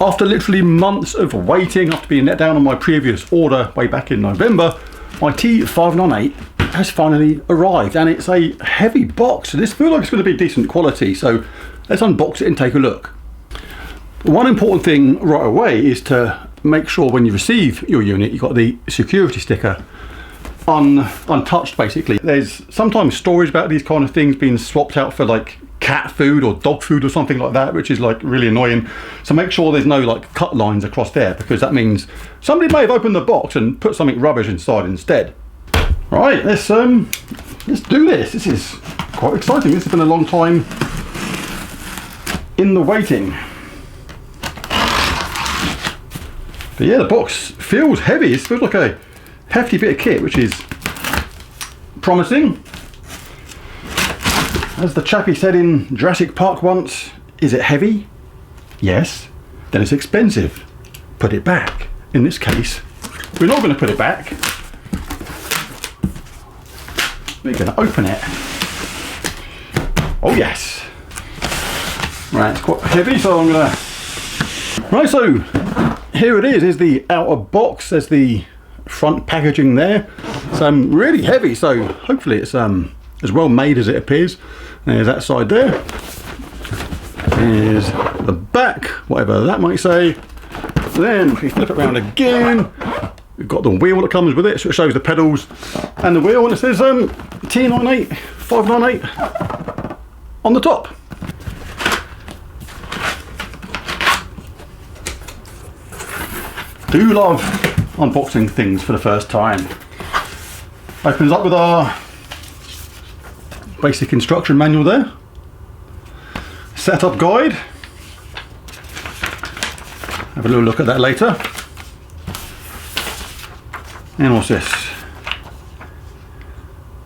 After literally months of waiting, after being let down on my previous order way back in November, my T598 has finally arrived, and it's a heavy box. So this feels like it's going to be decent quality, so let's unbox it and take a look. One important thing right away is to make sure when you receive your unit, you've got the security sticker untouched basically. There's sometimes stories about these kind of things being swapped out for like cat food or dog food or something like that, which is like really annoying. So make sure there's no like cut lines across there, because that means somebody may have opened the box and put something rubbish inside instead. Right, let's do this. This is quite exciting. This has been a long time in the waiting. But yeah, the box feels heavy. It feels like a hefty bit of kit, which is promising. As the chappie said in Jurassic Park once, is it heavy? Yes. Then it's expensive. Put it back. In this case, we're not going to put it back. We're going to open it. Oh yes. Right, it's quite heavy, so I'm going to... Right, so here it is. Here's the outer box. There's the front packaging there. It's really heavy, so hopefully it's as well made as it appears. There's that side there. There's the back, whatever that might say. Then if we flip it around again, we've got the wheel that comes with it, so it shows the pedals and the wheel, and it says T98 598 on the top. Do love unboxing things for the first time. Opens up with our basic instruction manual there. Setup guide. Have a little look at that later. And what's this?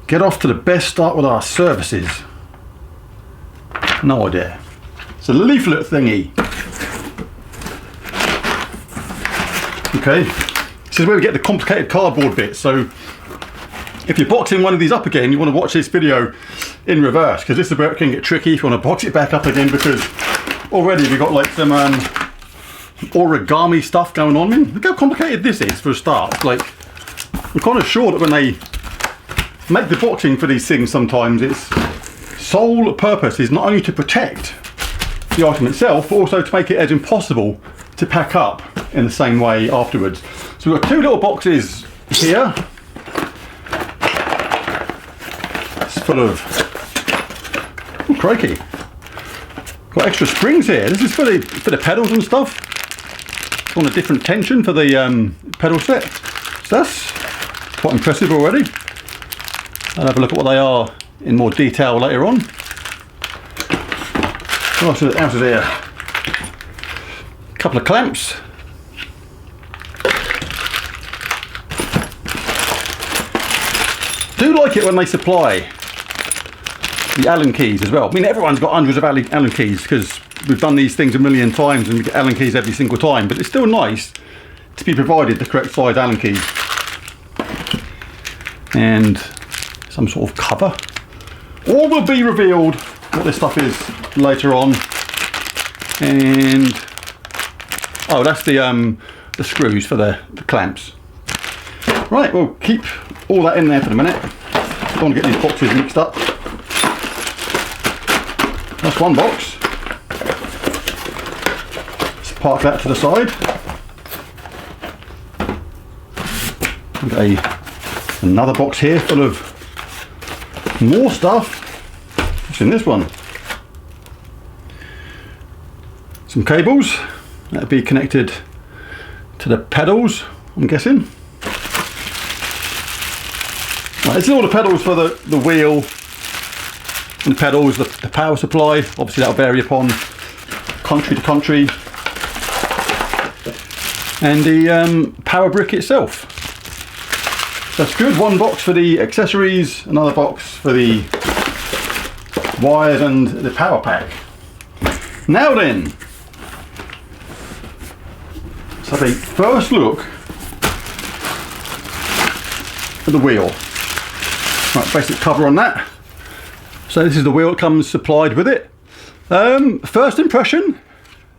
Get off to the best start with our services. No idea. It's a leaflet thingy. Okay, this is where we get the complicated cardboard bit. So if you're boxing one of these up again, you want to watch this video in reverse, because this is where it can get tricky if you want to box it back up again, because already we've got like some origami stuff going on. I mean, look how complicated this is for a start. Like, I'm kind of sure that when they make the boxing for these things, sometimes its sole purpose is not only to protect the item itself, but also to make it as impossible to pack up in the same way afterwards. So we've got two little boxes here. It's full of, oh crikey, got extra springs here. This is for the pedals and stuff. It's on a different tension for the pedal set. So that's quite impressive already. I'll have a look at what they are in more detail later on. What else is here? A couple of clamps. Do like it when they supply the Allen keys as well. I mean, everyone's got hundreds of Allen keys because we've done these things a million times and we get Allen keys every single time, but it's still nice to be provided the correct size Allen keys. And some sort of cover. All will be revealed what this stuff is later on. And oh, that's the screws for the clamps. Right, we'll keep all that in there for the minute. Don't want to get these boxes mixed up. That's one box. Let's park that to the side. We've got another box here full of more stuff. What's in this one? Some cables that'll be connected to the pedals, I'm guessing. Right, this is all the pedals for the wheel and the pedals, the power supply. Obviously that'll vary upon country to country. And the power brick itself. That's good. One box for the accessories, another box for the wires and the power pack. Now then, let's have a first look at the wheel. Right, basic cover on that. So this is the wheel that comes supplied with it. First impression,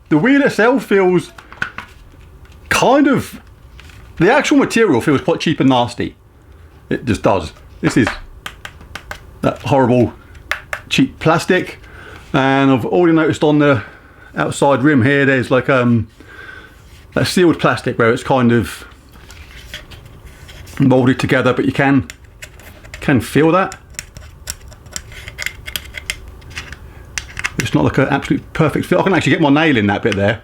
the wheel itself feels kind of, the actual material feels quite cheap and nasty. It just does. This is that horrible cheap plastic, and I've already noticed on the outside rim here there's like that sealed plastic where it's kind of molded together, but you can feel that. It's not like an absolute perfect fit. I can actually get my nail in that bit there.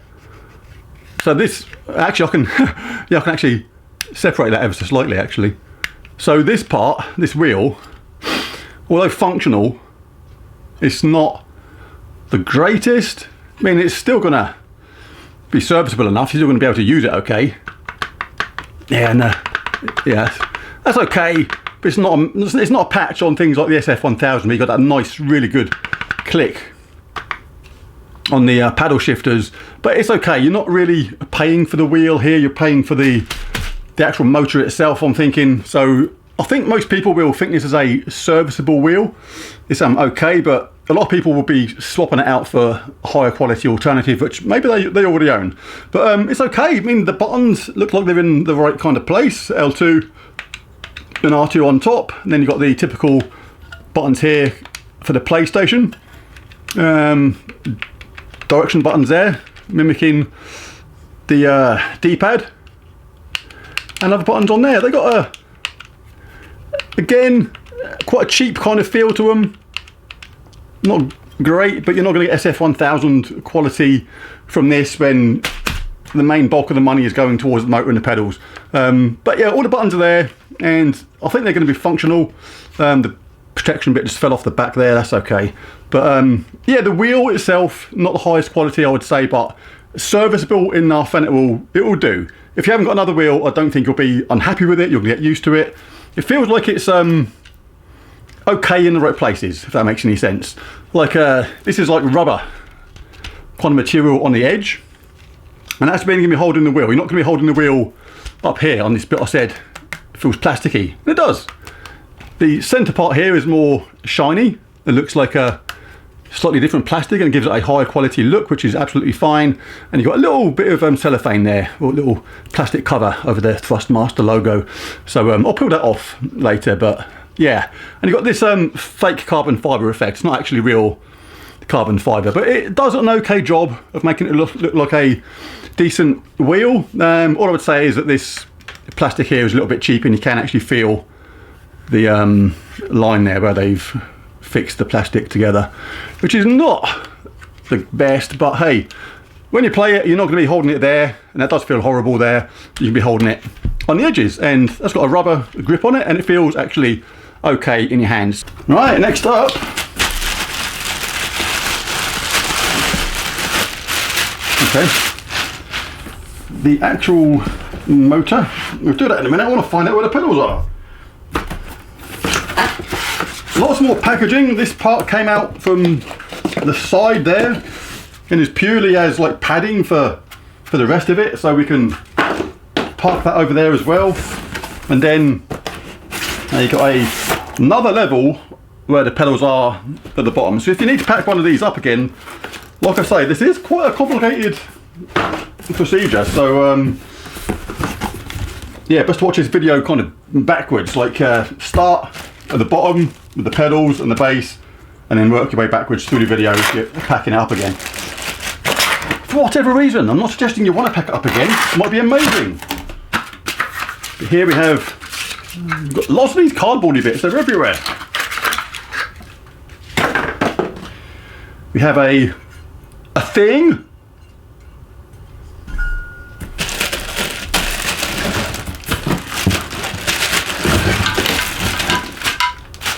So this, actually I can, yeah, I can actually separate that ever so slightly actually. So this part, this wheel, although functional, it's not the greatest. I mean, it's still gonna be serviceable enough. You're still gonna be able to use it okay. Yeah, and yeah, that's okay. But it's not a patch on things like the SF1000 where you got that nice, really good click on the paddle shifters. But it's okay. You're not really paying for the wheel here. You're paying for the actual motor itself, I'm thinking. So I think most people will think this is a serviceable wheel. It's okay, but a lot of people will be swapping it out for a higher quality alternative, which maybe they already own. But it's okay. I mean, the buttons look like they're in the right kind of place. L2 and R2 on top, and then you've got the typical buttons here for the PlayStation. Direction buttons there, mimicking the D-pad. And other buttons on there. They got again, quite a cheap kind of feel to them. Not great, but you're not going to get SF1000 quality from this when the main bulk of the money is going towards the motor and the pedals. But yeah, all the buttons are there, and I think they're going to be functional. The protection bit just fell off the back there, that's okay. But yeah, the wheel itself, not the highest quality I would say, but serviceable enough, and it will do. If you haven't got another wheel, I don't think you'll be unhappy with it. You'll get used to it. It feels like it's okay in the right places, if that makes any sense. Like this is like rubber kind of material on the edge, and that's going to be holding the wheel. You're not going to be holding the wheel up here on this bit I said it feels plasticky. And it does. The centre part here is more shiny. It looks like a slightly different plastic, and it gives it a higher quality look, which is absolutely fine. And you've got a little bit of cellophane there, or a little plastic cover over the Thrustmaster logo. So I'll peel that off later, but yeah. And you've got this fake carbon fibre effect. It's not actually real carbon fibre, but it does an okay job of making it look like a decent wheel. All I would say is that this plastic here is a little bit cheap, and you can actually feel the line there where they've fixed the plastic together, which is not the best, but hey, when you play it, you're not going to be holding it there, and that does feel horrible there. You can be holding it on the edges, and that's got a rubber grip on it, and it feels actually okay in your hands. Right, next up, okay, the actual motor. We'll do that in a minute. I want to find out where the pedals are. Lots more packaging. This part came out from the side there, and is purely as like padding for the rest of it, so we can park that over there as well. And then you got another level where the pedals are at the bottom. So if you need to pack one of these up again, like I say, this is quite a complicated procedure. So yeah, best to watch this video kind of backwards, like start at the bottom with the pedals and the base, and then work your way backwards through the video, get packing it up again. For whatever reason, I'm not suggesting you want to pack it up again, it might be amazing. But here we have, we've got lots of these cardboardy bits, they're everywhere. We have a thing.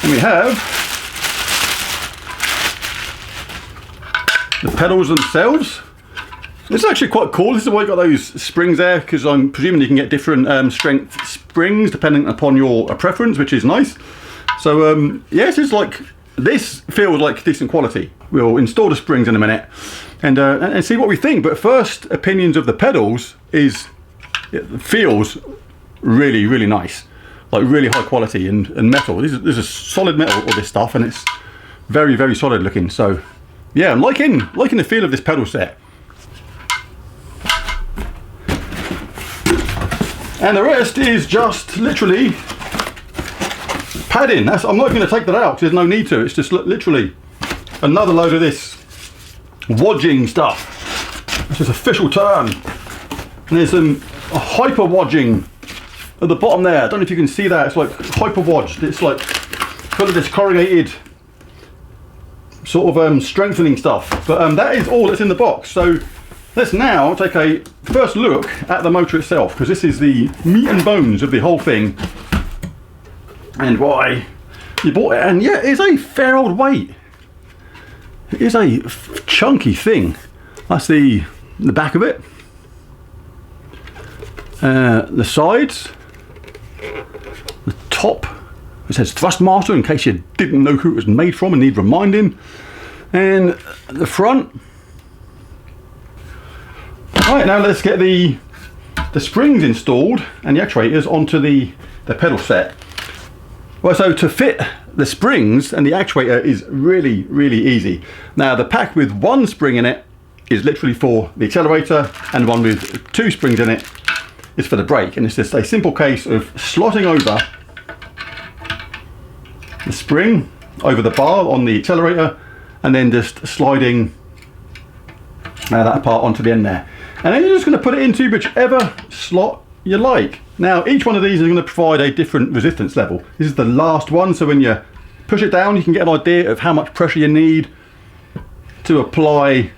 And we have the pedals themselves. This is actually quite cool. This is why you got those springs there, because I'm presuming you can get different strength springs depending upon your preference, which is nice. So yes, it's like, this feels like decent quality. We'll install the springs in a minute and see what we think. But first opinions of the pedals is, it feels really, really nice. Like really high quality and metal. This is solid metal, all this stuff, and it's very, very solid looking. So yeah, I'm liking the feel of this pedal set. And the rest is just literally padding. I'm not going to take that out because there's no need to. It's just literally another load of this wodging stuff. That's just official term. And there's some hyper wodging at the bottom there. I don't know if you can see that. It's like hyper wodged. It's like full of this corrugated sort of strengthening stuff. But that is all that's in the box. So let's now take a first look at the motor itself, because this is the meat and bones of the whole thing and why you bought it. And yeah, it's a fair old weight. It is a chunky thing. That's the back of it. The sides, the top, it says Thrustmaster in case you didn't know who it was made from and need reminding, and the front. Right, now let's get the springs installed and the actuators onto the pedal set. Well, so to fit the springs and the actuator is really easy. Now the pack with one spring in it is literally for the accelerator, and one with 2 springs in it is for the brake, and it's just a simple case of slotting over the spring over the bar on the accelerator and then just sliding that part onto the end there. And then you're just going to put it into whichever slot you like. Now each one of these is going to provide a different resistance level. This is the last one, so when you push it down you can get an idea of how much pressure you need to apply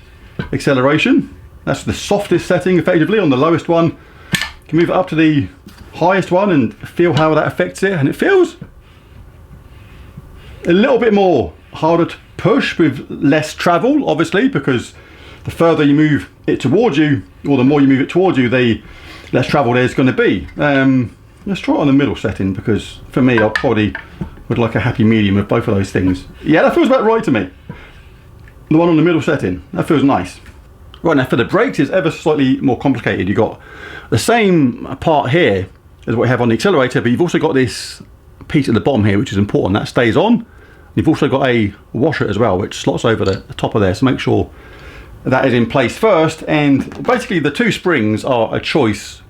acceleration. That's the softest setting effectively. On the lowest one you can move it up to the highest one and feel how that affects it, and it feels a little bit more harder to push with less travel, obviously, because the further you move it towards you, or the more you move it towards you, the less travel there's going to be. Let's try it on the middle setting, because for me I probably would like a happy medium of both of those things. Yeah, that feels about right to me. The one on the middle setting, that feels nice. Right, now for the brakes is ever slightly more complicated. You've got the same part here as what we have on the accelerator, but you've also got this piece at the bottom here which is important. That stays on. You've also got a washer as well which slots over the top of there, so make sure that is in place first. And basically the 2 springs are a choice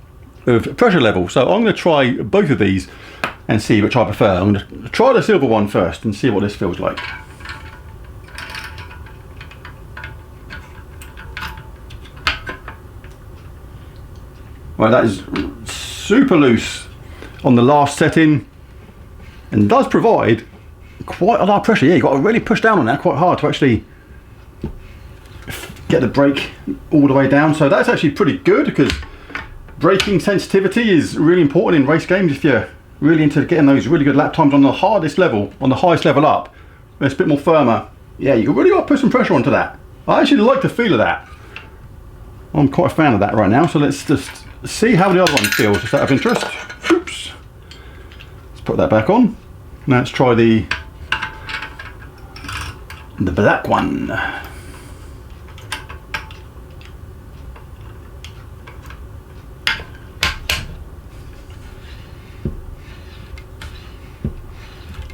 of pressure level, so I'm going to try both of these and see which I prefer. I'm going to try the silver one first and see what this feels like. Right, that is super loose on the last setting and does provide quite a lot of pressure. Yeah, you've got to really push down on that quite hard to actually get the brake all the way down. So that's actually pretty good, because braking sensitivity is really important in race games. If you're really into getting those really good lap times on the hardest level, on the highest level up, where it's a bit more firmer, yeah, you've really got to put some pressure onto that. I actually like the feel of that. I'm quite a fan of that right now, so let's just see how the other one feels, just out of interest. Oops. Let's put that back on. Now let's try the black one.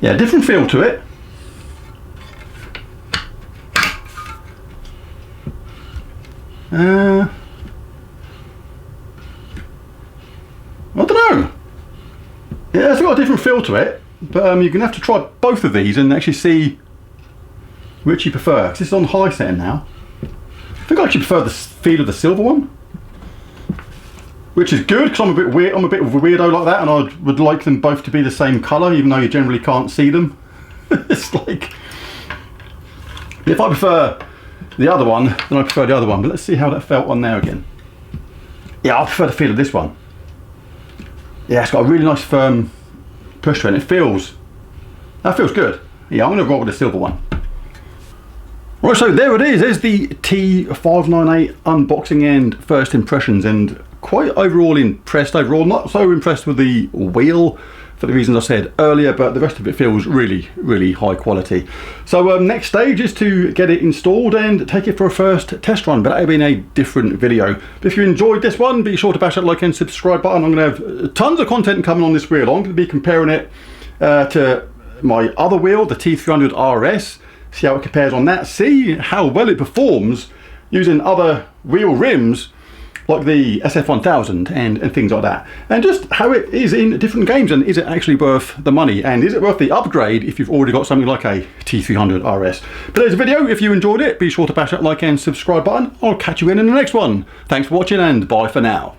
Yeah, different feel to it. I don't know. Yeah, it's got a different feel to it, but you're going to have to try both of these and actually see which you prefer. Because this is on high setting now. I think I actually prefer the feel of the silver one, which is good because I'm a bit weird. I'm a bit of a weirdo like that, and I would like them both to be the same colour, even though you generally can't see them. It's like, if I prefer the other one, then I prefer the other one. But let's see how that felt on there again. Yeah, I prefer the feel of this one. Yeah, it's got a really nice firm push to it, and that feels good. Yeah, I'm going to roll with the silver one. Right, so there it is. There's the T598 unboxing and first impressions, and quite overall impressed overall. Not so impressed with the wheel for the reasons I said earlier, but the rest of it feels really high quality. So next stage is to get it installed and take it for a first test run, but that'll be in a different video. But if you enjoyed this one, be sure to bash that like and subscribe button. I'm going to have tons of content coming on this wheel. I'm going to be comparing it to my other wheel, the T300 RS, see how it compares on that, see how well it performs using other wheel rims like the SF1000 and things like that, and just how it is in different games, and is it actually worth the money, and is it worth the upgrade if you've already got something like a T300 RS. But there's a video. If you enjoyed it, be sure to bash that like and subscribe button. I'll catch you in the next one. Thanks for watching, and bye for now.